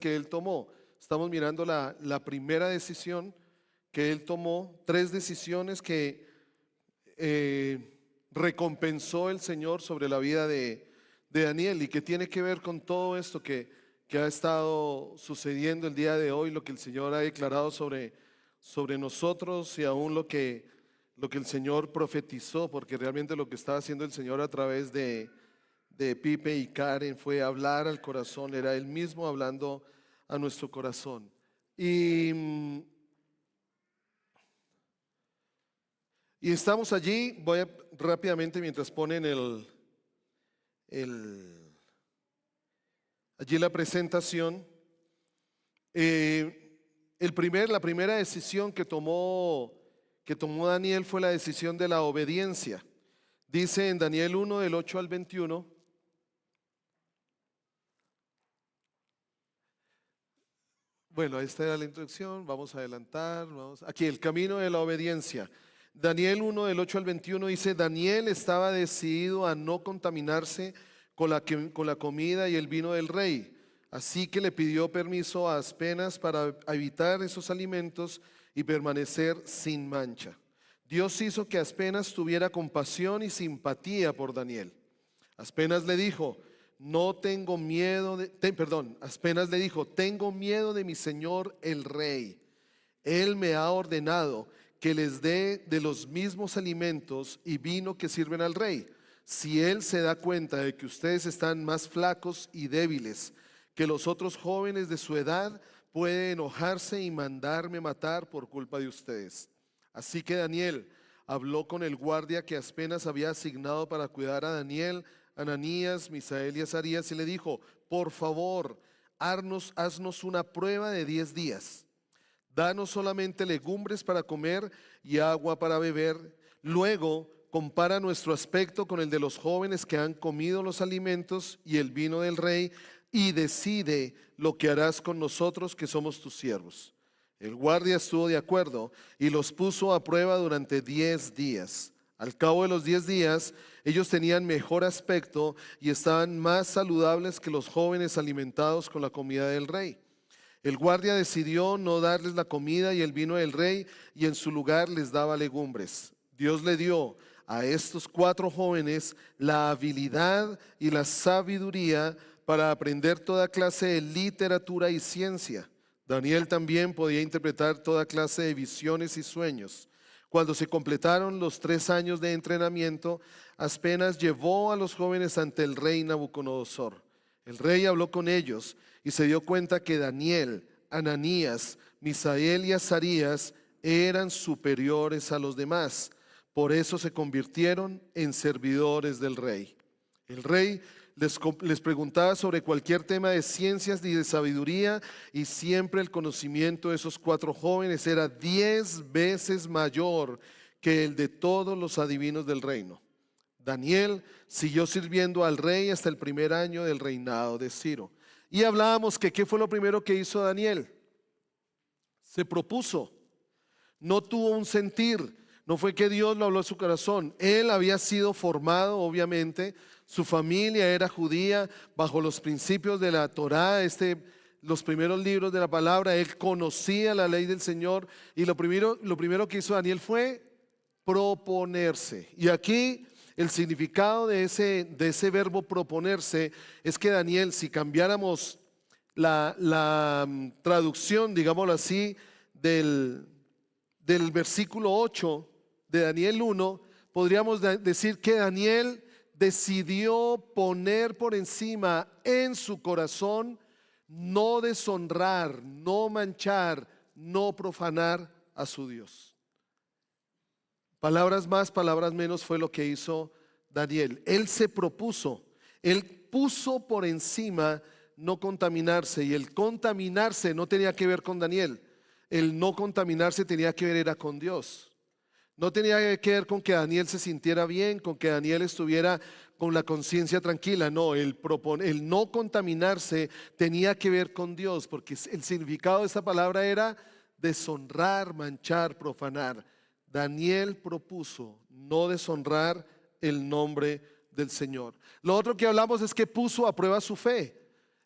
que él tomó. Estamos mirando la primera decisión que él tomó, 3 decisiones que recompensó el Señor sobre la vida de Daniel y que tiene que ver con todo esto que ha estado sucediendo el día de hoy, lo que el Señor ha declarado sobre nosotros y aún lo que el Señor profetizó, porque realmente lo que estaba haciendo el Señor a través de Pipe y Karen fue hablar al corazón, era Él mismo hablando a nuestro corazón. Y estamos allí. Voy rápidamente mientras ponen allí la presentación. La primera decisión que tomó Daniel fue la decisión de la obediencia. Dice en Daniel 1 del 8 al 21. Bueno, esta era la introducción, vamos a adelantar. Aquí, el camino de la obediencia. Daniel 1 del 8 al 21 dice: Daniel estaba decidido a no contaminarse con la comida y el vino del rey, así que le pidió permiso a Aspenas para evitar esos alimentos y permanecer sin mancha. Dios hizo que Aspenas tuviera compasión y simpatía por Daniel. Aspenas le dijo: Aspenas le dijo: tengo miedo de mi señor el rey. Él me ha ordenado que les dé de los mismos alimentos y vino que sirven al rey. Si él se da cuenta de que ustedes están más flacos y débiles que los otros jóvenes de su edad, puede enojarse y mandarme matar por culpa de ustedes. Así que Daniel habló con el guardia que Aspenas había asignado para cuidar a Daniel, Ananías, Misael y Azarías, y le dijo: por favor, haznos una prueba de 10 días. Danos solamente legumbres para comer y agua para beber. Luego compara nuestro aspecto con el de los jóvenes que han comido los alimentos y el vino del rey, y decide lo que harás con nosotros que somos tus siervos. El guardia estuvo de acuerdo y los puso a prueba durante 10 días. Al cabo de los 10 días, ellos tenían mejor aspecto y estaban más saludables que los jóvenes alimentados con la comida del rey. El guardia decidió no darles la comida y el vino del rey, y en su lugar les daba legumbres. Dios le dio a estos 4 jóvenes la habilidad y la sabiduría para aprender toda clase de literatura y ciencia. Daniel también podía interpretar toda clase de visiones y sueños. Cuando se completaron los 3 años de entrenamiento, Aspenas llevó a los jóvenes ante el rey Nabucodonosor. El rey habló con ellos y se dio cuenta que Daniel, Ananías, Misael y Azarías eran superiores a los demás. Por eso se convirtieron en servidores del rey. El rey les preguntaba sobre cualquier tema de ciencias y de sabiduría, y siempre el conocimiento de esos 4 jóvenes era 10 veces mayor que el de todos los adivinos del reino. Daniel siguió sirviendo al rey hasta el primer año del reinado de Ciro. Y hablábamos que ¿qué fue lo primero que hizo Daniel? Se propuso. No tuvo un sentir. No fue que Dios lo habló a su corazón. Él había sido formado, obviamente. Su familia era judía bajo los principios de la Torá, los primeros libros de la palabra. Él conocía la ley del Señor. Y lo primero que hizo Daniel fue proponerse. Y aquí el significado de ese verbo proponerse es que Daniel, si cambiáramos la traducción, digámoslo así, del versículo 8 de Daniel 1, podríamos decir que Daniel decidió poner por encima en su corazón no deshonrar, no manchar, no profanar a su Dios. Palabras más, palabras menos fue lo que hizo Daniel. Él se propuso, él puso por encima no contaminarse, y el contaminarse no tenía que ver con Daniel. El no contaminarse tenía que ver era con Dios. No tenía que ver con que Daniel se sintiera bien, con que Daniel estuviera con la conciencia tranquila. No, el no contaminarse tenía que ver con Dios, porque el significado de esta palabra era deshonrar, manchar, profanar. Daniel propuso no deshonrar el nombre del Señor. Lo otro que hablamos es que puso a prueba su fe.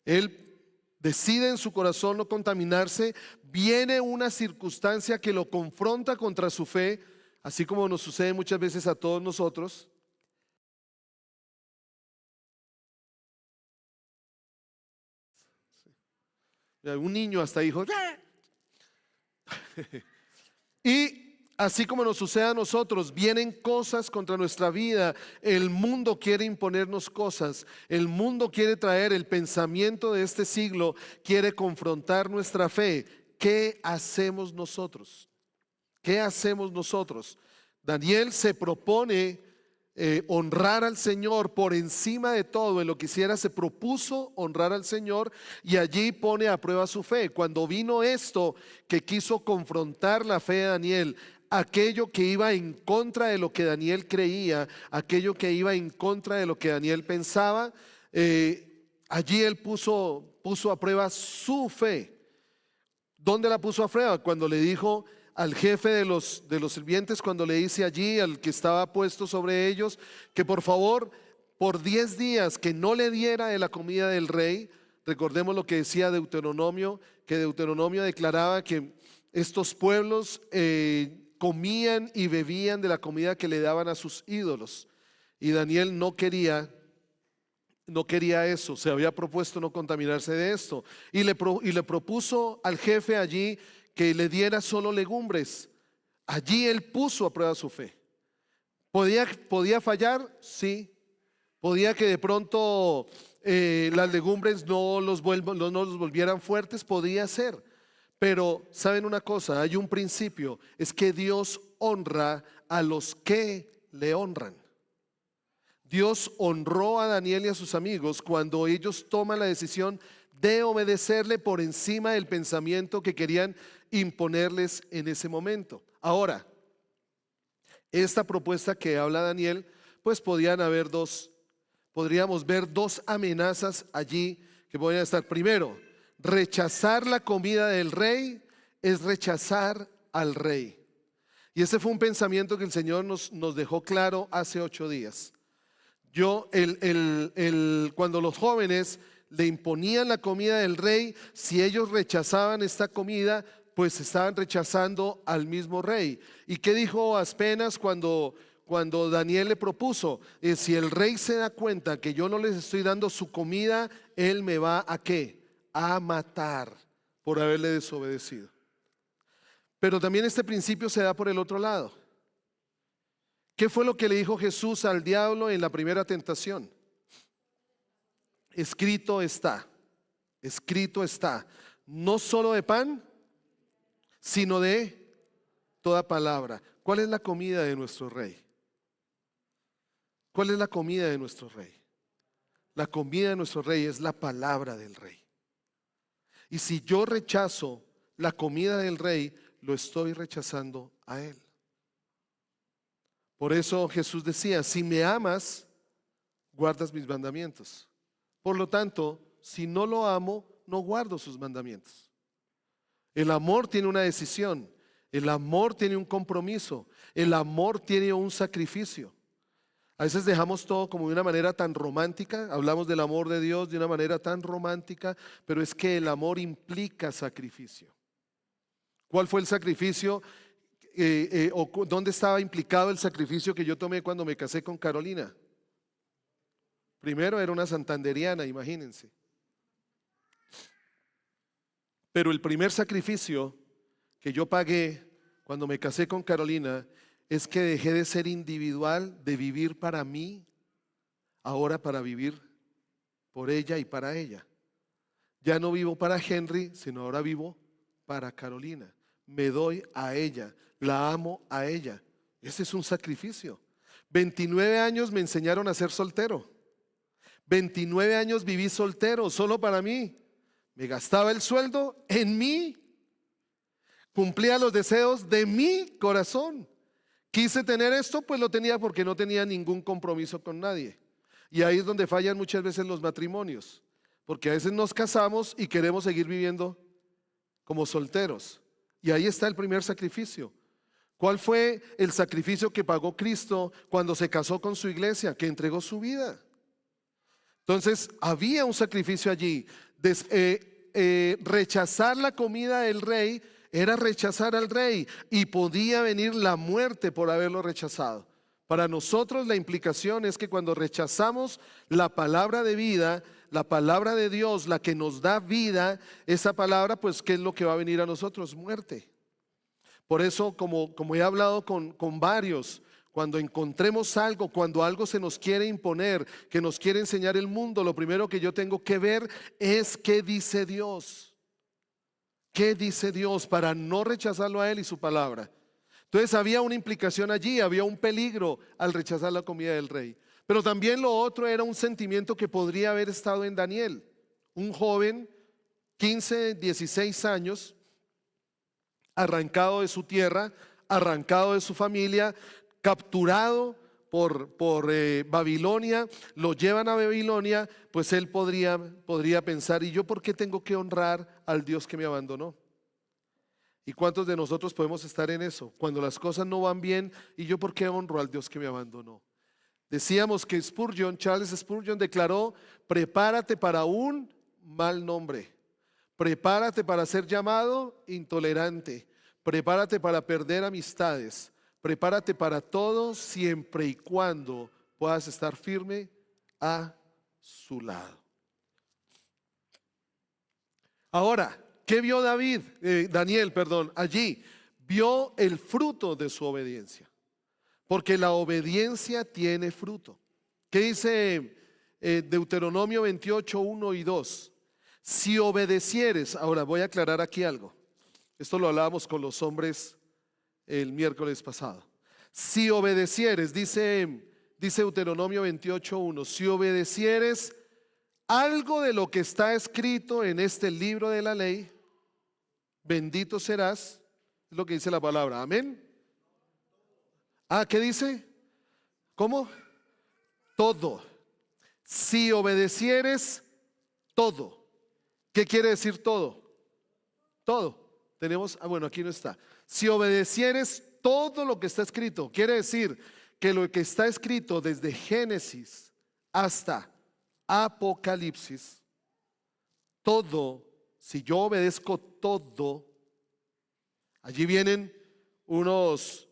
Él decide en su corazón no contaminarse, viene una circunstancia que lo confronta contra su fe, así como nos sucede muchas veces a todos nosotros. Un niño hasta dijo, ¡ah! Y así como nos sucede a nosotros, vienen cosas contra nuestra vida. El mundo quiere imponernos cosas. El mundo quiere traer el pensamiento de este siglo, quiere confrontar nuestra fe. ¿Qué hacemos nosotros? ¿Qué hacemos nosotros? Daniel se propone honrar al Señor por encima de todo. En lo que hiciera se propuso honrar al Señor, y allí pone a prueba su fe. Cuando vino esto que quiso confrontar la fe de Daniel, aquello que iba en contra de lo que Daniel creía, aquello que iba en contra de lo que Daniel pensaba, allí él puso a prueba su fe. ¿Dónde la puso a prueba? Cuando le dijo al jefe de los sirvientes, cuando le dice allí al que estaba puesto sobre ellos, que por favor, por 10 días que no le diera de la comida del rey. Recordemos lo que decía Deuteronomio, que Deuteronomio declaraba que estos pueblos comían y bebían de la comida que le daban a sus ídolos, y Daniel no quería eso, se había propuesto no contaminarse de esto, y le propuso al jefe allí que le diera solo legumbres. Allí él puso a prueba su fe. ¿Podía fallar? Sí. ¿Podía que de pronto las legumbres no los volvieran fuertes? Podía ser. Pero ¿saben una cosa? Hay un principio, es que Dios honra a los que le honran. Dios honró a Daniel y a sus amigos cuando ellos toman la decisión de obedecerle por encima del pensamiento que querían imponerles en ese momento. Ahora, esta propuesta que habla Daniel, pues podríamos ver dos amenazas allí que podrían estar. Primero, rechazar la comida del rey es rechazar al rey. Y ese fue un pensamiento que el Señor nos dejó claro hace 8 días. Cuando los jóvenes le imponían la comida del rey, si ellos rechazaban esta comida, pues estaban rechazando al mismo rey. ¿Y qué dijo Aspenas cuando Daniel le propuso? Si el rey se da cuenta que yo no les estoy dando su comida, él me va ¿a qué? A matar por haberle desobedecido. Pero también este principio se da por el otro lado. ¿Qué fue lo que le dijo Jesús al diablo en la primera tentación? Escrito está, no solo de pan, sino de toda palabra. ¿Cuál es la comida de nuestro rey? ¿Cuál es la comida de nuestro rey? La comida de nuestro rey es la palabra del rey. Y si yo rechazo la comida del rey, lo estoy rechazando a él. Por eso Jesús decía, si me amas, guardas mis mandamientos. Por lo tanto, si no lo amo, no guardo sus mandamientos. El amor tiene una decisión, el amor tiene un compromiso, el amor tiene un sacrificio. A veces dejamos todo como de una manera tan romántica, hablamos del amor de Dios de una manera tan romántica, pero es que el amor implica sacrificio. ¿Cuál fue el sacrificio? ¿O dónde estaba implicado el sacrificio que yo tomé cuando me casé con Carolina? Primero era una santanderiana, imagínense. Pero el primer sacrificio que yo pagué cuando me casé con Carolina es que dejé de ser individual, de vivir para mí, ahora para vivir por ella y para ella. Ya no vivo para Henry, sino ahora vivo para Carolina. Me doy a ella, la amo a ella. Ese es un sacrificio. 29 años me enseñaron a ser soltero. 29 años viví soltero, solo para mí. Me gastaba el sueldo en mí. Cumplía los deseos de mi corazón. Quise tener esto, pues lo tenía porque no tenía ningún compromiso con nadie. Y ahí es donde fallan muchas veces los matrimonios, porque a veces nos casamos y queremos seguir viviendo como solteros. Y ahí está el primer sacrificio. ¿Cuál fue el sacrificio que pagó Cristo cuando se casó con su iglesia? Que entregó su vida. Entonces había un sacrificio allí. rechazar la comida del rey era rechazar al rey y podía venir la muerte por haberlo rechazado. Para nosotros la implicación es que cuando rechazamos la palabra de vida, la palabra de Dios, la que nos da vida, esa palabra, pues, ¿qué es lo que va a venir a nosotros? Muerte. Por eso, como he hablado con varios, cuando encontremos algo, cuando algo se nos quiere imponer, que nos quiere enseñar el mundo, lo primero que yo tengo que ver es qué dice Dios. ¿Qué dice Dios para no rechazarlo a Él y su palabra? Entonces había una implicación allí, había un peligro al rechazar la comida del rey. Pero también lo otro era un sentimiento que podría haber estado en Daniel. Un joven, 15, 16 años, arrancado de su tierra, arrancado de su familia, capturado por Babilonia, lo llevan a Babilonia, pues él podría pensar, ¿y yo por qué tengo que honrar al Dios que me abandonó? ¿Y cuántos de nosotros podemos estar en eso? Cuando las cosas no van bien, ¿y yo por qué honro al Dios que me abandonó? Decíamos que Charles Spurgeon declaró, prepárate para un mal nombre, prepárate para ser llamado intolerante, prepárate para perder amistades, prepárate para todo siempre y cuando puedas estar firme a su lado. Ahora, ¿qué vio Daniel, allí? Vio el fruto de su obediencia, porque la obediencia tiene fruto. ¿Qué dice Deuteronomio 28, 1 y 2? Si obedecieres, ahora voy a aclarar aquí algo. Esto lo hablábamos con los hombres el miércoles pasado. Si obedecieres, dice Deuteronomio 28, 1, si obedecieres algo de lo que está escrito en este libro de la ley, bendito serás, es lo que dice la palabra, amén. ¿Qué dice? ¿Cómo? Todo. Si obedecieres todo. ¿Qué quiere decir todo? Todo. Tenemos, bueno, aquí no está. Si obedecieres todo lo que está escrito, quiere decir que lo que está escrito desde Génesis hasta Apocalipsis, todo, si yo obedezco todo, allí vienen unas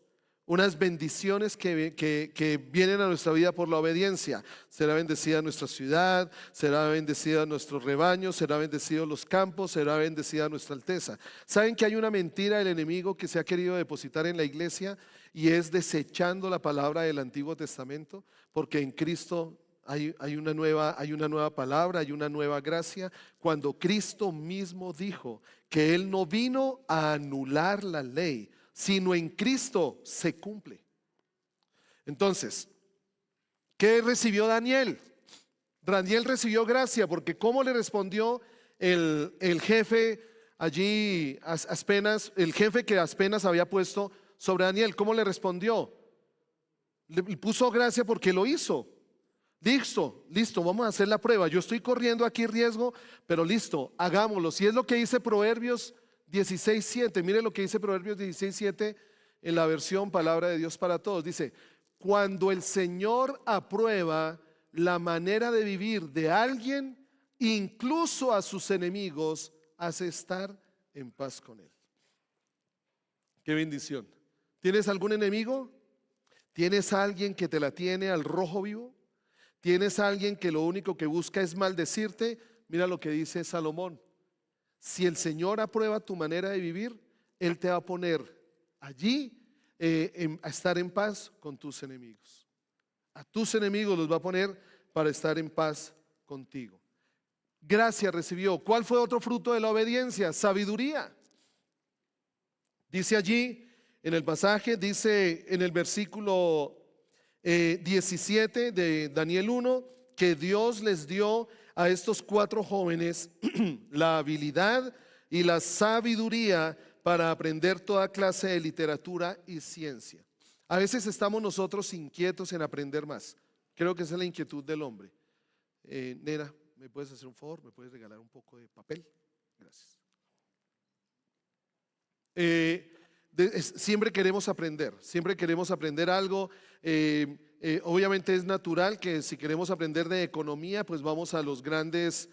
bendiciones que vienen a nuestra vida por la obediencia. Será bendecida nuestra ciudad, será bendecida nuestro rebaño, será bendecido los campos, será bendecida nuestra alteza. ¿Saben que hay una mentira del enemigo que se ha querido depositar en la iglesia y es desechando la palabra del Antiguo Testamento? Porque en Cristo hay una nueva palabra, hay una nueva gracia. Cuando Cristo mismo dijo que Él no vino a anular la ley, sino en Cristo se cumple. Entonces, ¿qué recibió Daniel? Daniel recibió gracia, porque ¿cómo le respondió el jefe allí, el jefe que apenas había puesto sobre Daniel? ¿Cómo le respondió? Le puso gracia porque lo hizo. Listo, vamos a hacer la prueba. Yo estoy corriendo aquí riesgo, pero listo, hagámoslo. Si es lo que dice Proverbios 16:7, mire lo que dice Proverbios 16:7 en la versión Palabra de Dios para Todos. Dice, cuando el Señor aprueba la manera de vivir de alguien, incluso a sus enemigos, hace estar en paz con él. Qué bendición. ¿Tienes algún enemigo? ¿Tienes a alguien que te la tiene al rojo vivo? ¿Tienes a alguien que lo único que busca es maldecirte? Mira lo que dice Salomón. Si el Señor aprueba tu manera de vivir, Él te va a poner allí a estar en paz con tus enemigos. A tus enemigos los va a poner para estar en paz contigo. Gracia recibió. ¿Cuál fue otro fruto de la obediencia? Sabiduría. Dice allí en el pasaje, dice en el versículo 17 de Daniel 1, que Dios les dio a estos 4 jóvenes la habilidad y la sabiduría para aprender toda clase de literatura y ciencia. A veces estamos nosotros inquietos en aprender más. Creo que esa es la inquietud del hombre. Nena, ¿me puedes hacer un favor? ¿Me puedes regalar un poco de papel? Gracias. Siempre queremos aprender algo. Obviamente es natural que si queremos aprender de economía, pues vamos a los grandes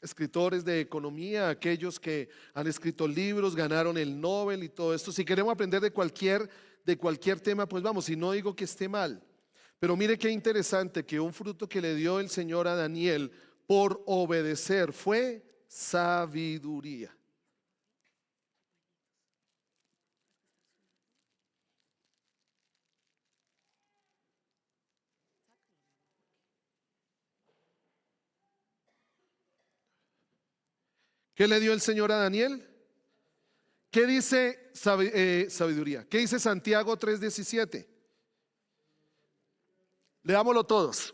escritores de economía, aquellos que han escrito libros, ganaron el Nobel y todo esto. Si queremos aprender de cualquier tema, pues vamos, y no digo que esté mal. Pero mire qué interesante que un fruto que le dio el Señor a Daniel por obedecer fue sabiduría. ¿Qué le dio el Señor a Daniel? ¿Qué dice sabiduría? ¿Qué dice Santiago 3:17? Leámoslo todos.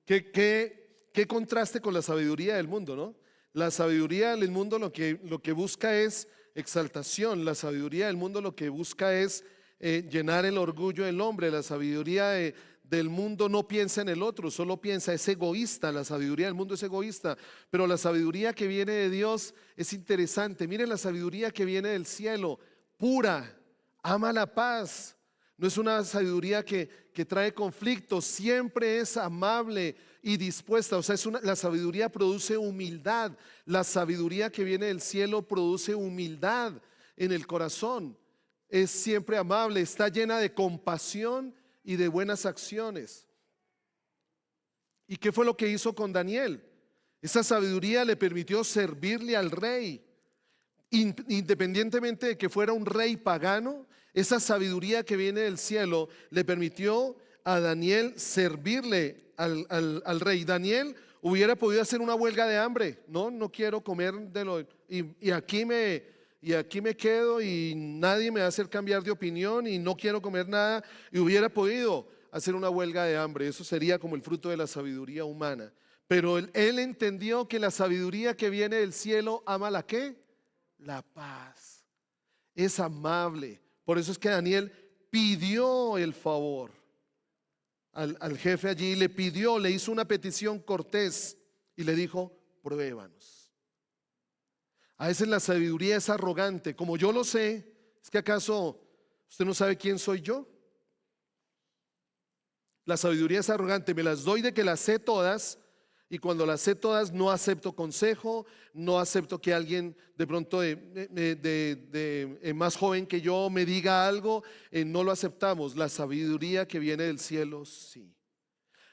¿Qué contraste con la sabiduría del mundo, ¿no? La sabiduría del mundo lo que busca es exaltación. La sabiduría del mundo lo que busca es llenar el orgullo del hombre. La sabiduría del mundo no piensa en el otro, solo piensa, es egoísta. La sabiduría del mundo es egoísta. Pero la sabiduría que viene de Dios es interesante. Miren la sabiduría que viene del cielo, pura, ama la paz. No es una sabiduría que trae conflictos, siempre es amable y dispuesta. O sea, la sabiduría produce humildad. La sabiduría que viene del cielo produce humildad en el corazón. Es siempre amable, está llena de compasión y de buenas acciones. ¿Y qué fue lo que hizo con Daniel? Esa sabiduría le permitió servirle al rey. Independientemente de que fuera un rey pagano, esa sabiduría que viene del cielo le permitió a Daniel servirle al rey. Daniel hubiera podido hacer una huelga de hambre. No quiero comer y aquí me quedo y nadie me va a hacer cambiar de opinión y no quiero comer nada. Y hubiera podido hacer una huelga de hambre. Eso sería como el fruto de la sabiduría humana. Pero él entendió que la sabiduría que viene del cielo ama la ¿qué? La paz. Es amable. Por eso es que Daniel pidió el favor al jefe allí, le hizo una petición cortés y le dijo: pruébanos. A veces la sabiduría es arrogante, como yo lo sé. ¿Es que acaso usted no sabe quién soy yo? La sabiduría es arrogante, me las doy de que las sé todas. Y cuando las sé todas, no acepto consejo, no acepto que alguien de pronto más joven que yo me diga algo, no lo aceptamos. La sabiduría que viene del cielo, sí.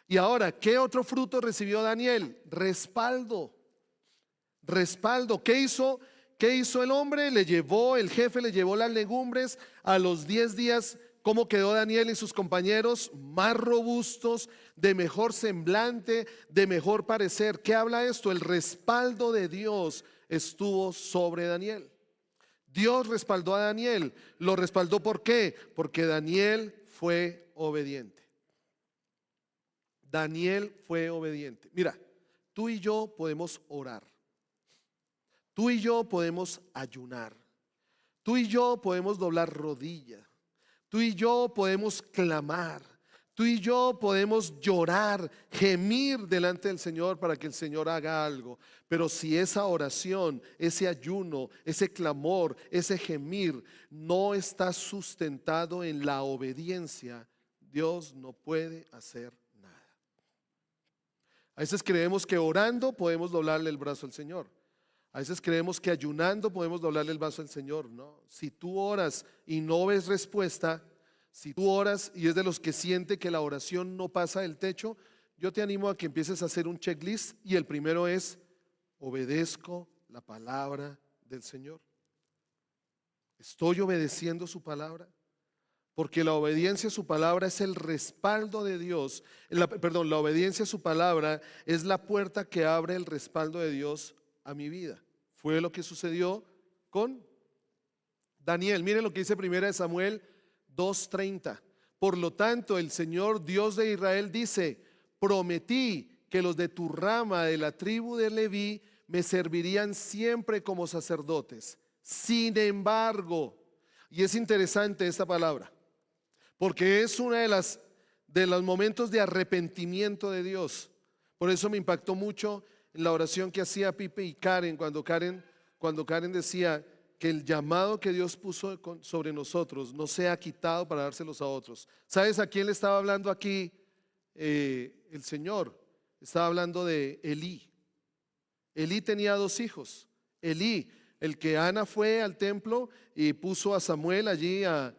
Y ahora, ¿qué otro fruto recibió Daniel? Respaldo. Respaldo. ¿Qué hizo? ¿Qué hizo el hombre? El jefe le llevó las legumbres. A los 10 días, ¿cómo quedó Daniel y sus compañeros? Más robustos, de mejor semblante, de mejor parecer. ¿Qué habla esto? El respaldo de Dios estuvo sobre Daniel. Dios respaldó a Daniel. ¿Lo respaldó por qué? Porque Daniel fue obediente. Daniel fue obediente. Mira, tú y yo podemos orar. Tú y yo podemos ayunar. Tú y yo podemos doblar rodilla. Tú y yo podemos clamar. Tú y yo podemos llorar, gemir delante del Señor para que el Señor haga algo. Pero si esa oración, ese ayuno, ese clamor, ese gemir no está sustentado en la obediencia, Dios no puede hacer nada. A veces creemos que orando podemos doblarle el brazo al Señor. A veces creemos que ayunando podemos doblarle el brazo al Señor. No, si tú oras y no ves respuesta, si tú oras y es de los que siente que la oración no pasa del techo, yo te animo a que empieces a hacer un checklist y el primero es: obedezco la palabra del Señor. ¿Estoy obedeciendo su palabra? Porque la obediencia a su palabra es el respaldo de Dios. La obediencia a su palabra es la puerta que abre el respaldo de Dios a mi vida. Fue lo que sucedió con Daniel. Miren lo que dice 1 Samuel 2:30. Por lo tanto, el Señor Dios de Israel dice: prometí que los de tu rama de la tribu de Leví me servirían siempre como sacerdotes. Sin embargo, y es interesante esta palabra, porque es una de los momentos de arrepentimiento de Dios. Por eso me impactó mucho en la oración que hacía Pipe y Karen cuando Karen decía que el llamado que Dios puso sobre nosotros no sea quitado para dárselos a otros. ¿Sabes a quién le estaba hablando aquí el Señor? Estaba hablando de Elí. Elí tenía dos hijos. Elí, el que Ana fue al templo y puso a Samuel allí a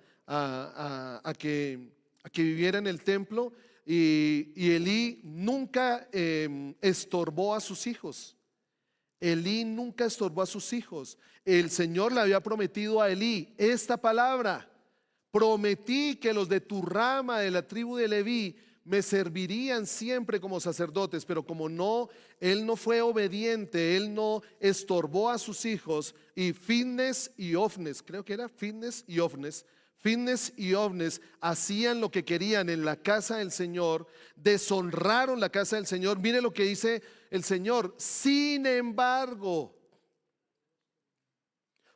que viviera en el templo, y Elí nunca estorbó a sus hijos. Elí nunca estorbó a sus hijos. El Señor le había prometido a Elí esta palabra: prometí que los de tu rama, de la tribu de Leví, me servirían siempre como sacerdotes. Pero como él no fue obediente, él no estorbó a sus hijos, y Finnes y Ofnes, creo que era Finnes y Ofnes hacían lo que querían en la casa del Señor, deshonraron la casa del Señor. Mire lo que dice el Señor: sin embargo.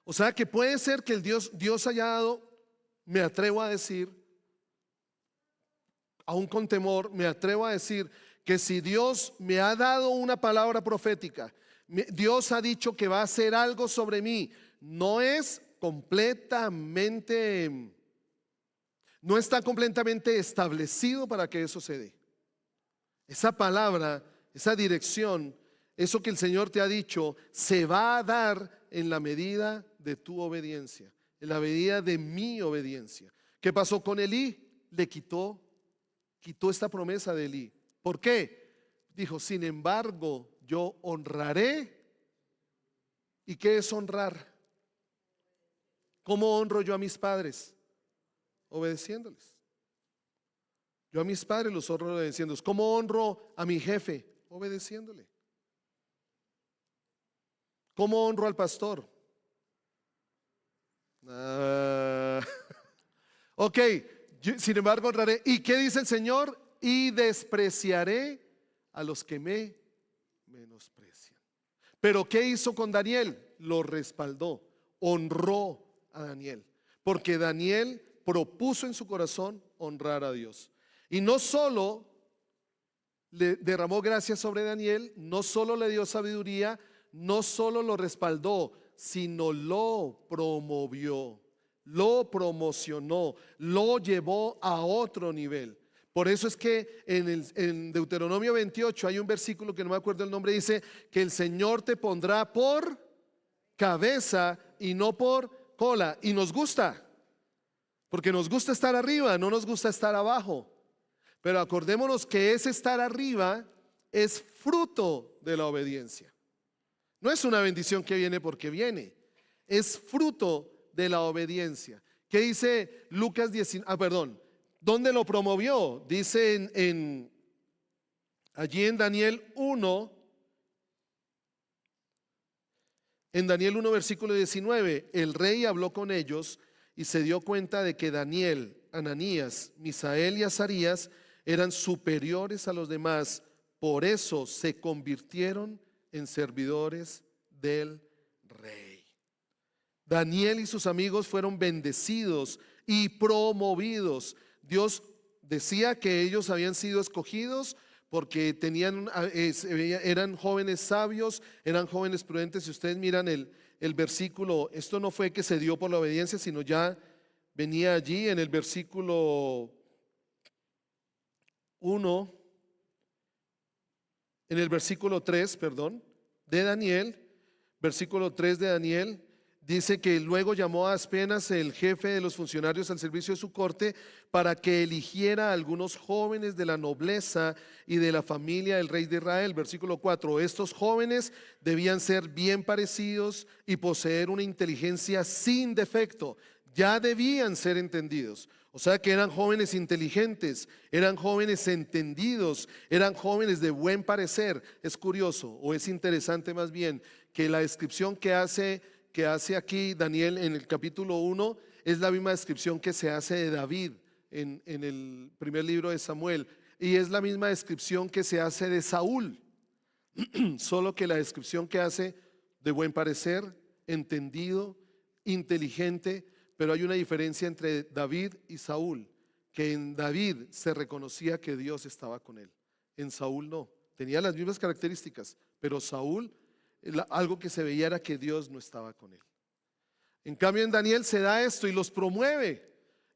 O sea que puede ser que Dios haya dado, me atrevo a decir, aún con temor, me atrevo a decir que si Dios me ha dado una palabra profética, Dios ha dicho que va a hacer algo sobre mí, no está completamente establecido para que eso se dé. Esa palabra, esa dirección, eso que el Señor te ha dicho, se va a dar en la medida de tu obediencia, en la medida de mi obediencia. ¿Qué pasó con Elí? Le quitó esta promesa de Elí. ¿Por qué? Dijo: sin embargo, yo honraré. ¿Y qué es honrar? ¿Cómo honro yo a mis padres? Obedeciéndoles. Yo a mis padres los honro obedeciéndoles. ¿Cómo honro a mi jefe? Obedeciéndole. ¿Cómo honro al pastor? Ok, sin embargo honraré. ¿Y qué dice el Señor? Y despreciaré a los que me menosprecian. Pero ¿qué hizo con Daniel? Lo respaldó, honró a Daniel, porque Daniel propuso en su corazón honrar a Dios. Y no solo le derramó gracia sobre Daniel, no solo le dio sabiduría, no solo lo respaldó, sino lo promovió, lo promocionó, lo llevó a otro nivel. Por eso es que en Deuteronomio 28 hay un versículo que no me acuerdo el nombre, dice que el Señor te pondrá por cabeza y no por cola. Y nos gusta, porque nos gusta estar arriba, no nos gusta estar abajo. Pero acordémonos que ese estar arriba es fruto de la obediencia. No es una bendición que viene porque viene, es fruto de la obediencia. ¿Qué dice Lucas 19? ¿Dónde lo promovió? Dice allí en Daniel 1, versículo 19, el rey habló con ellos y se dio cuenta de que Daniel, Ananías, Misael y Azarías eran superiores a los demás, por eso se convirtieron en servidores del rey. Daniel y sus amigos fueron bendecidos y promovidos. Dios decía que ellos habían sido escogidos porque eran jóvenes sabios, eran jóvenes prudentes. Si ustedes miran el versículo, esto no fue que se dio por la obediencia, sino ya venía allí en el versículo 1, en el versículo 3, de Daniel, versículo 3 de Daniel. Dice que luego llamó a Aspenas, el jefe de los funcionarios al servicio de su corte, para que eligiera a algunos jóvenes de la nobleza y de la familia del rey de Israel. Versículo 4, estos jóvenes debían ser bien parecidos y poseer una inteligencia sin defecto. Ya debían ser entendidos. O sea que eran jóvenes inteligentes, eran jóvenes entendidos, eran jóvenes de buen parecer. Es curioso, o es interesante más bien, que la descripción que hace aquí Daniel en el capítulo 1 es la misma descripción que se hace de David en el primer libro de Samuel, y es la misma descripción que se hace de Saúl, solo que la descripción que hace de buen parecer, entendido, inteligente. Pero hay una diferencia entre David y Saúl, que en David se reconocía que Dios estaba con él, en Saúl no. tenía las mismas características, pero Saúl, algo que se veía era que Dios no estaba con él. En cambio en Daniel se da esto y los promueve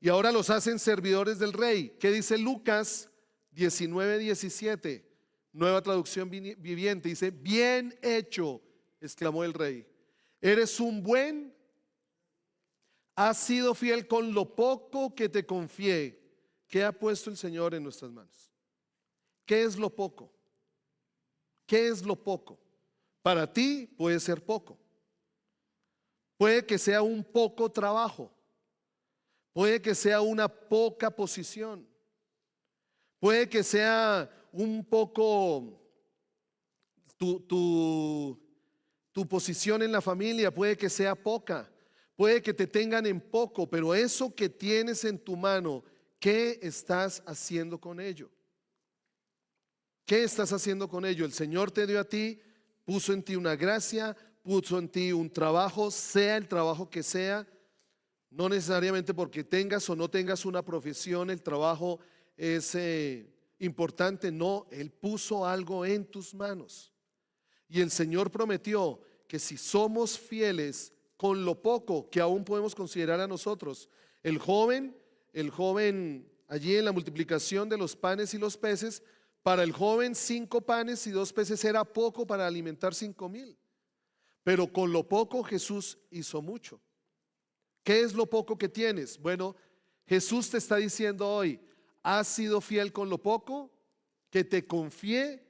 y ahora los hacen servidores del rey. ¿Qué dice Lucas 19:17? Nueva traducción viviente, dice: bien hecho, exclamó el rey, eres un buen, has sido fiel con lo poco que te confié. ¿Qué ha puesto el Señor en nuestras manos? ¿Qué es lo poco? ¿Qué es lo poco? Para ti puede ser poco. Puede que sea un poco trabajo. Puede que sea una poca posición. Puede que sea un poco tu posición en la familia, puede que sea poca. Puede que te tengan en poco, pero eso que tienes en tu mano, ¿qué estás haciendo con ello? ¿Qué estás haciendo con ello? El Señor te dio a ti, puso en ti una gracia, puso en ti un trabajo, sea el trabajo que sea. No necesariamente porque tengas o no tengas una profesión, el trabajo es importante. No, Él puso algo en tus manos. Y el Señor prometió que si somos fieles con lo poco que aún podemos considerar a nosotros, el joven allí en la multiplicación de los panes y los peces, para el joven 5 panes y 2 peces era poco para alimentar 5,000. Pero con lo poco Jesús hizo mucho. ¿Qué es lo poco que tienes? Bueno, Jesús te está diciendo hoy: ¿has sido fiel con lo poco que te confié?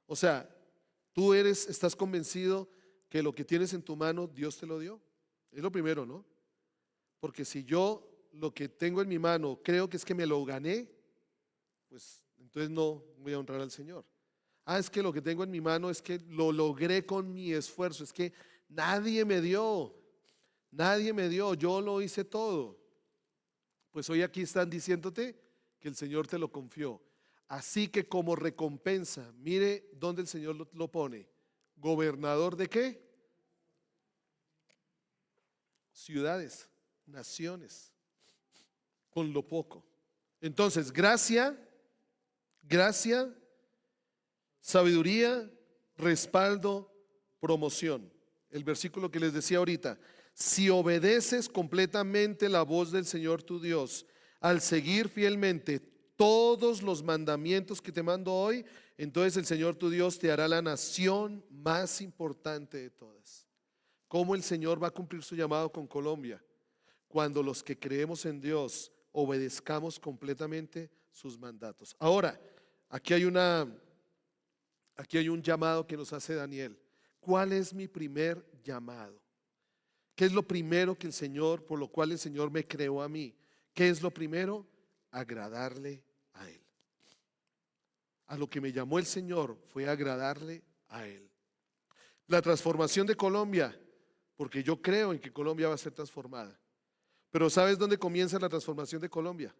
O sea, tú estás convencido que lo que tienes en tu mano Dios te lo dio. Es lo primero, ¿no? Porque si yo lo que tengo en mi mano creo que es que me lo gané, pues entonces no voy a honrar al Señor. Es que lo que tengo en mi mano es que lo logré con mi esfuerzo, es que nadie me dio, yo lo hice todo. Pues hoy aquí están diciéndote que el Señor te lo confió. Así que como recompensa, mire dónde el Señor lo pone: gobernador de ¿qué? Ciudades, naciones, con lo poco. Entonces, gracia, sabiduría, respaldo, promoción. El versículo que les decía ahorita: si obedeces completamente la voz del Señor tu Dios, al seguir fielmente todos los mandamientos que te mando hoy, entonces el Señor tu Dios te hará la nación más importante de todas. ¿Cómo el Señor va a cumplir su llamado con Colombia? Cuando los que creemos en Dios obedezcamos completamente sus mandatos. Ahora, aquí hay un llamado que nos hace Daniel. ¿Cuál es mi primer llamado? ¿Qué es lo primero que por lo cual el Señor me creó a mí? ¿Qué es lo primero? Agradarle a Él. A lo que me llamó el Señor fue agradarle a Él. La transformación de Colombia, porque yo creo en que Colombia va a ser transformada. Pero ¿sabes dónde comienza la transformación de Colombia?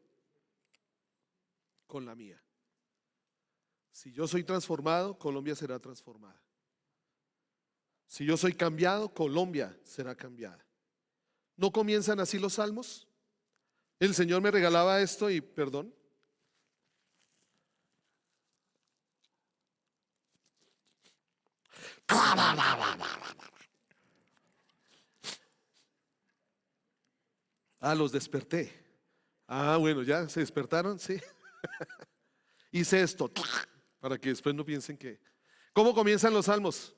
Con la mía. Si yo soy transformado, Colombia será transformada. Si yo soy cambiado, Colombia será cambiada. ¿No comienzan así los salmos? El Señor me regalaba esto y perdón. Los desperté. Bueno, ya se despertaron, sí. Hice esto para que después no piensen que... ¿Cómo comienzan los salmos?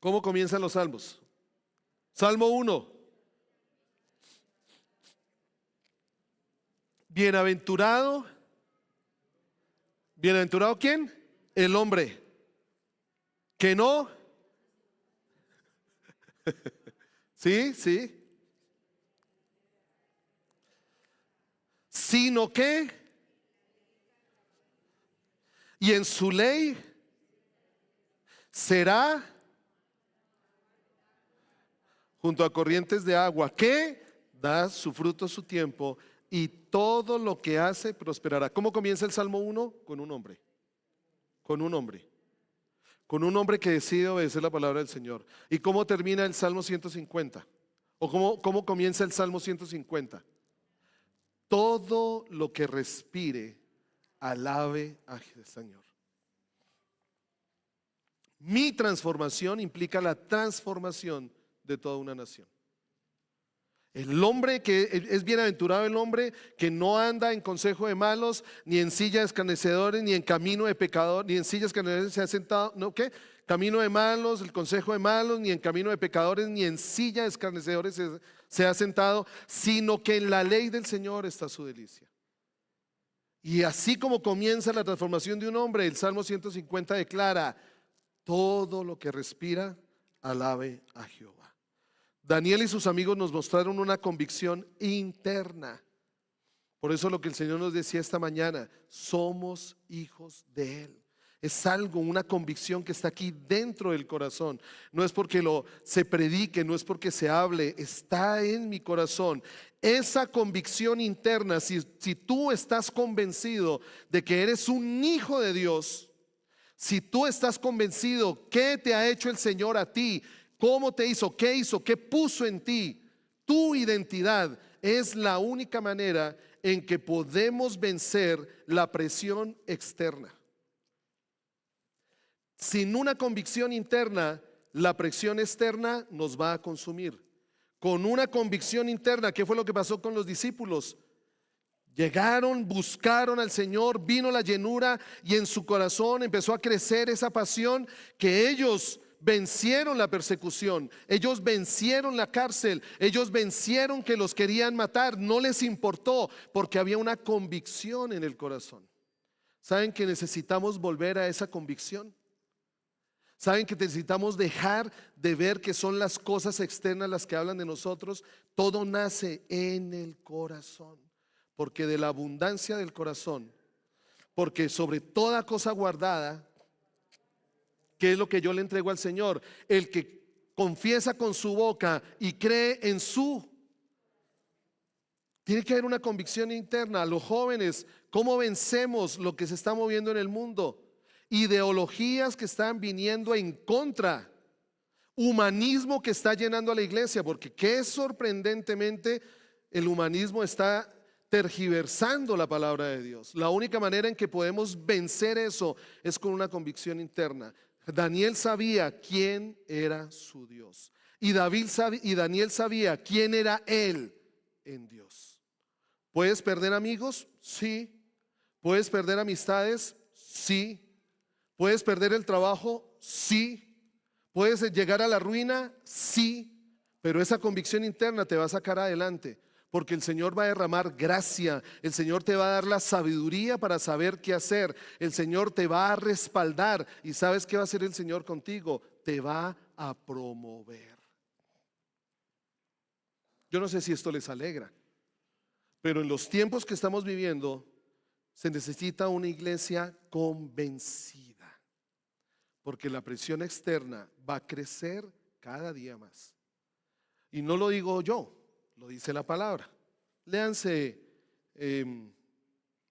¿Cómo comienzan los salmos? Salmo 1. Bienaventurado. ¿Bienaventurado quién? El hombre que no. Sí, sí. Sino que, y en su ley será junto a corrientes de agua, que da su fruto a su tiempo, y todo lo que hace prosperará. ¿Cómo comienza el Salmo 1? Con un hombre. Con un hombre. Con un hombre que decide obedecer la palabra del Señor. ¿Y cómo termina el Salmo 150? ¿O cómo comienza el Salmo 150? Todo lo que respire, alabe al Señor. Mi transformación implica la transformación de toda una nación. El hombre que es bienaventurado, el hombre que no anda en consejo de malos, ni en silla de escarnecedores, ni en camino de pecadores, ni en sillas escarnecedores se ha sentado, ¿no? ¿Qué? Camino de malos, el consejo de malos, ni en camino de pecadores, ni en silla de escarnecedores se ha sentado, sino que en la ley del Señor está su delicia. Y así como comienza la transformación de un hombre, el Salmo 150 declara: todo lo que respira, alabe a Jehová. Daniel y sus amigos nos mostraron una convicción interna. Por eso lo que el Señor nos decía esta mañana: somos hijos de Él. Es algo, una convicción que está aquí dentro del corazón. No es porque se predique, no es porque se hable, está en mi corazón. Esa convicción interna, si tú estás convencido de que eres un hijo de Dios, si tú estás convencido qué te ha hecho el Señor a ti, cómo te hizo, qué puso en ti, tu identidad, es la única manera en que podemos vencer la presión externa. Sin una convicción interna, la presión externa nos va a consumir. Con una convicción interna, ¿qué fue lo que pasó con los discípulos? Llegaron, buscaron al Señor, vino la llenura y en su corazón empezó a crecer esa pasión, que ellos vencieron la persecución, ellos vencieron la cárcel, ellos vencieron que los querían matar, no les importó porque había una convicción en el corazón. ¿Saben que necesitamos volver a esa convicción? ¿Saben que necesitamos dejar de ver que son las cosas externas las que hablan de nosotros? Todo nace en el corazón, porque de la abundancia del corazón, porque sobre toda cosa guardada, ¿qué es lo que yo le entrego al Señor? El que confiesa con su boca y cree en su... Tiene que haber una convicción interna. A los jóvenes, ¿cómo vencemos lo que se está moviendo en el mundo? Ideologías que están viniendo en contra, humanismo que está llenando a la iglesia, porque qué sorprendentemente el humanismo está tergiversando la palabra de Dios. La única manera en que podemos vencer eso es con una convicción interna. Daniel sabía quién era su Dios, y Daniel sabía quién era él en Dios. ¿Puedes perder amigos? Sí. ¿Puedes perder amistades? Sí. ¿Puedes perder el trabajo? Sí. ¿Puedes llegar a la ruina? Sí. Pero esa convicción interna te va a sacar adelante, porque el Señor va a derramar gracia, el Señor te va a dar la sabiduría para saber qué hacer, el Señor te va a respaldar. ¿Y sabes qué va a hacer el Señor contigo? Te va a promover. Yo no sé si esto les alegra, pero en los tiempos que estamos viviendo se necesita una iglesia convencida, porque la presión externa va a crecer cada día más. Y no lo digo yo, lo dice la palabra. Léanse,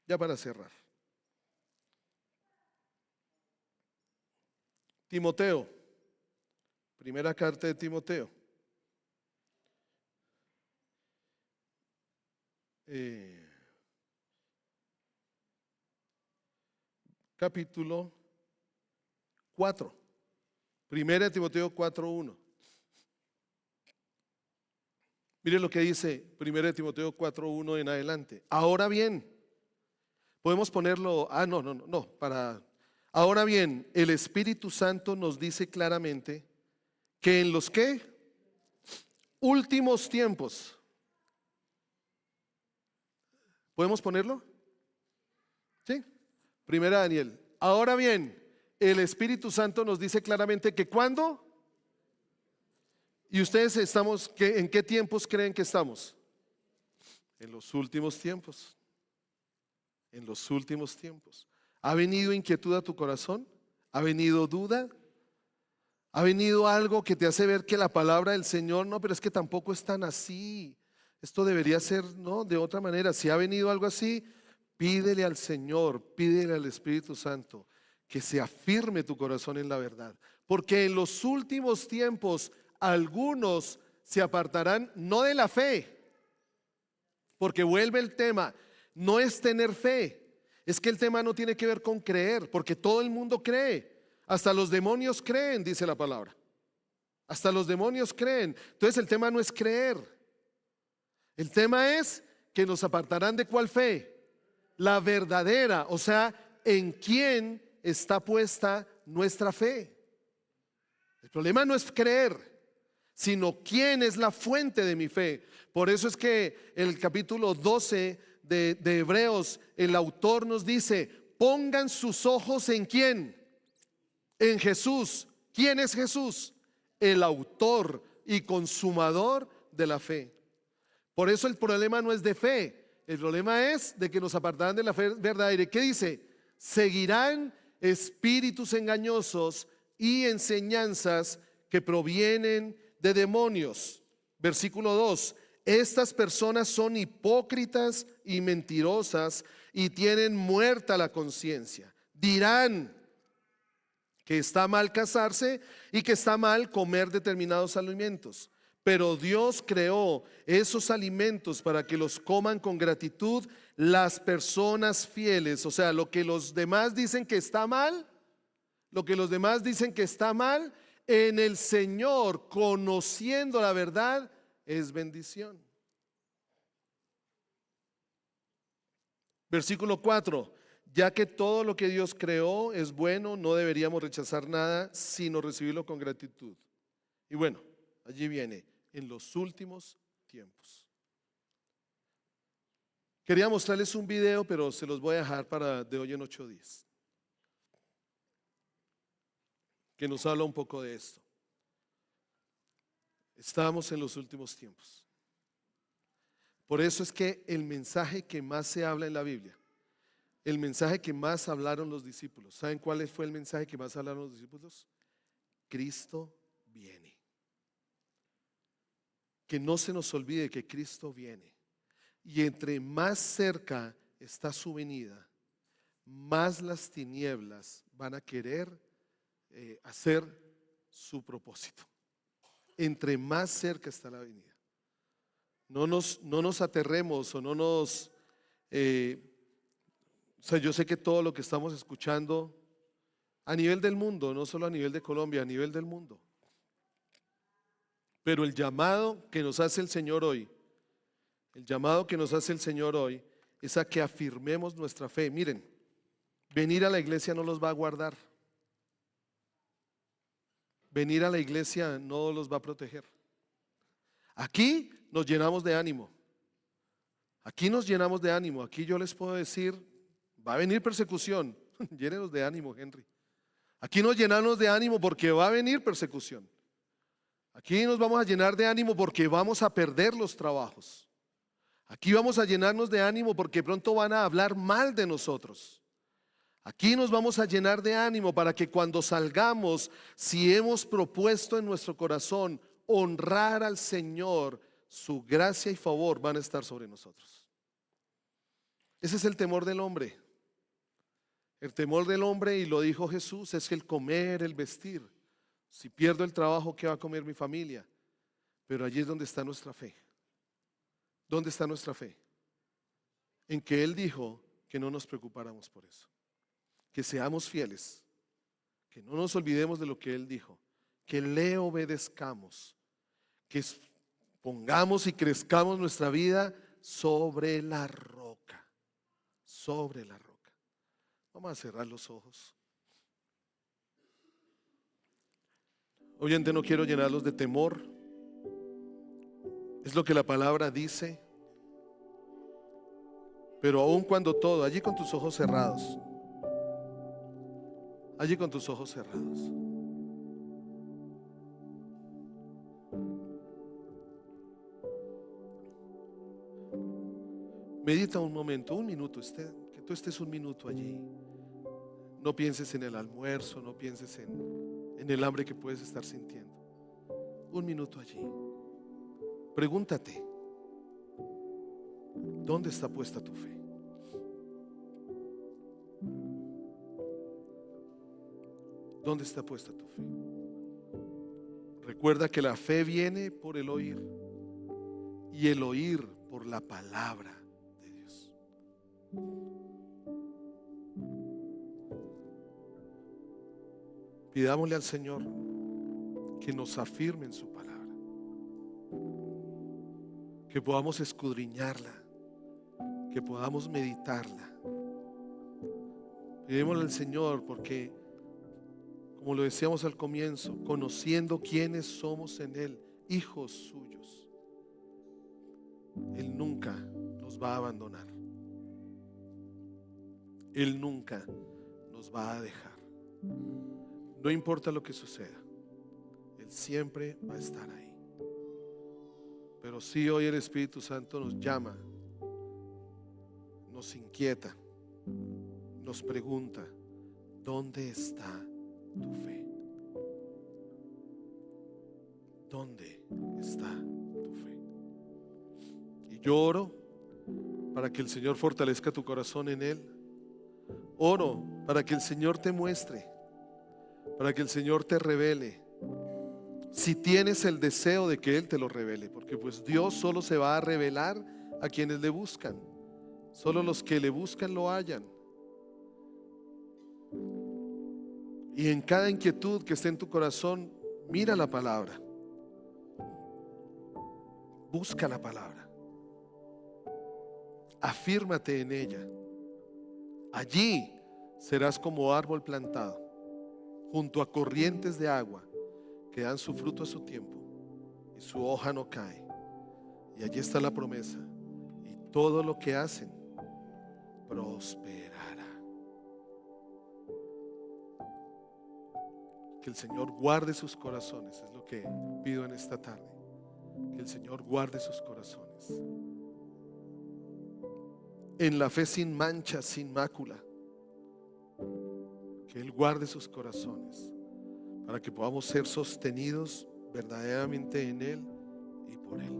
ya para cerrar, Timoteo, primera carta de Timoteo, capítulo 4, primera de Timoteo 4:1. Miren lo que dice primera de Timoteo 4:1 en adelante. Ahora bien, podemos ponerlo, ahora bien, el Espíritu Santo nos dice claramente que en los ¿qué? Últimos tiempos. ¿Podemos ponerlo? ¿Sí? Primera Daniel. Ahora bien, el Espíritu Santo nos dice claramente que ¿cuándo? ¿Y ustedes en qué tiempos creen que estamos? En los últimos tiempos. En los últimos tiempos. ¿Ha venido inquietud a tu corazón? ¿Ha venido duda? ¿Ha venido algo que te hace ver que la palabra del Señor, no, pero es que tampoco es tan así? Esto debería ser, no, de otra manera. Si ha venido algo así, pídele al Señor, pídele al Espíritu Santo que se afirme tu corazón en la verdad. Porque en los últimos tiempos algunos se apartarán, no de la fe, porque vuelve el tema, no es tener fe, Es que el tema no tiene que ver con creer, porque todo el mundo cree. Hasta los demonios creen, dice la palabra. Hasta los demonios creen. Entonces el tema no es creer. El tema es que nos apartarán de ¿cuál fe? La verdadera, o sea, ¿en quién está puesta nuestra fe? El problema no es creer, sino quién es la fuente de mi fe. Por eso es que el capítulo 12 de Hebreos, el autor nos dice: pongan sus ojos ¿en quién? En Jesús. ¿Quién es Jesús? El autor y consumador de la fe. Por eso el problema no es de fe, el problema es de que nos apartarán de la fe verdadera. ¿Y qué dice? Seguirán espíritus engañosos y enseñanzas que provienen de demonios. Versículo 2: estas personas son hipócritas y mentirosas y tienen muerta la conciencia. Dirán que está mal casarse y que está mal comer determinados alimentos, pero Dios creó esos alimentos para que los coman con gratitud las personas fieles. O sea, lo que los demás dicen que está mal, lo que los demás dicen que está mal, en el Señor, conociendo la verdad, es bendición. Versículo 4: ya que todo lo que Dios creó es bueno, no deberíamos rechazar nada, sino recibirlo con gratitud. Y bueno, allí viene: en los últimos tiempos. Quería mostrarles un video, pero se los voy a dejar para de hoy en 8 días, que nos habla un poco de esto. Estamos en los últimos tiempos. Por eso es que el mensaje que más se habla en la Biblia, el mensaje que más hablaron los discípulos, ¿saben cuál fue el mensaje que más hablaron los discípulos? Cristo viene. Que no se nos olvide que Cristo viene. Y entre más cerca está su venida, más las tinieblas van a querer hacer su propósito. Entre más cerca está la venida. No nos aterremos o no nos... o sea, yo sé que todo lo que estamos escuchando a nivel del mundo, no solo a nivel de Colombia, a nivel del mundo. Pero el llamado que nos hace el Señor hoy, el llamado que nos hace el Señor hoy es a que afirmemos nuestra fe. Miren, venir a la iglesia no los va a guardar. Venir a la iglesia no los va a proteger. Aquí nos llenamos de ánimo. Aquí nos llenamos de ánimo. Aquí yo les puedo decir, va a venir persecución. Llénenos de ánimo, Henry. Aquí nos llenamos de ánimo porque va a venir persecución. Aquí nos vamos a llenar de ánimo porque vamos a perder los trabajos. Aquí vamos a llenarnos de ánimo porque pronto van a hablar mal de nosotros. Aquí nos vamos a llenar de ánimo para que cuando salgamos, si hemos propuesto en nuestro corazón honrar al Señor, su gracia y favor van a estar sobre nosotros. Ese es el temor del hombre. El temor del hombre, y lo dijo Jesús, es el comer, el vestir. Si pierdo el trabajo, ¿qué va a comer mi familia? Pero allí es donde está nuestra fe. ¿Dónde está nuestra fe? En que Él dijo que no nos preocupáramos por eso. Que seamos fieles, que no nos olvidemos de lo que Él dijo, que le obedezcamos, que pongamos y crezcamos nuestra vida sobre la roca, sobre la roca. Vamos a cerrar los ojos. Oyente, no quiero llenarlos de temor. Es lo que la palabra dice. Pero aun cuando todo, allí con tus ojos cerrados, allí con tus ojos cerrados, medita un momento, un minuto, que tú estés un minuto allí. No pienses en el almuerzo, no pienses en el hambre que puedes estar sintiendo. Un minuto allí. Pregúntate, ¿dónde está puesta tu fe? ¿Dónde está puesta tu fe? Recuerda que la fe viene por el oír y el oír por la palabra de Dios. Pidámosle al Señor que nos afirme en su palabra, que podamos escudriñarla, que podamos meditarla. Pidémosle al Señor porque, como lo decíamos al comienzo, conociendo quiénes somos en Él, hijos suyos, Él nunca nos va a abandonar. Él nunca nos va a dejar. No importa lo que suceda, Él siempre va a estar ahí. Pero sí, hoy el Espíritu Santo nos llama, nos inquieta, nos pregunta: ¿dónde está tu fe? ¿Dónde está tu fe? Y yo oro para que el Señor fortalezca tu corazón en Él. Oro para que el Señor te muestre, para que el Señor te revele, si tienes el deseo de que Él te lo revele, porque pues Dios solo se va a revelar a quienes le buscan. Solo los que le buscan lo hallan. Y en cada inquietud que esté en tu corazón, mira la palabra, busca la palabra, afírmate en ella. Allí serás como árbol plantado junto a corrientes de agua que dan su fruto a su tiempo y su hoja no cae. Y allí está la promesa: y todo lo que hacen prosperará. Que el Señor guarde sus corazones, es lo que pido en esta tarde. Que el Señor guarde sus corazones en la fe sin mancha, sin mácula. Que Él guarde sus corazones para que podamos ser sostenidos verdaderamente en Él y por Él.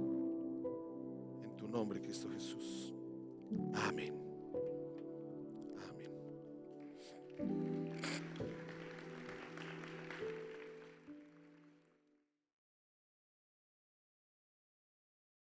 En tu nombre, Cristo Jesús. Amén.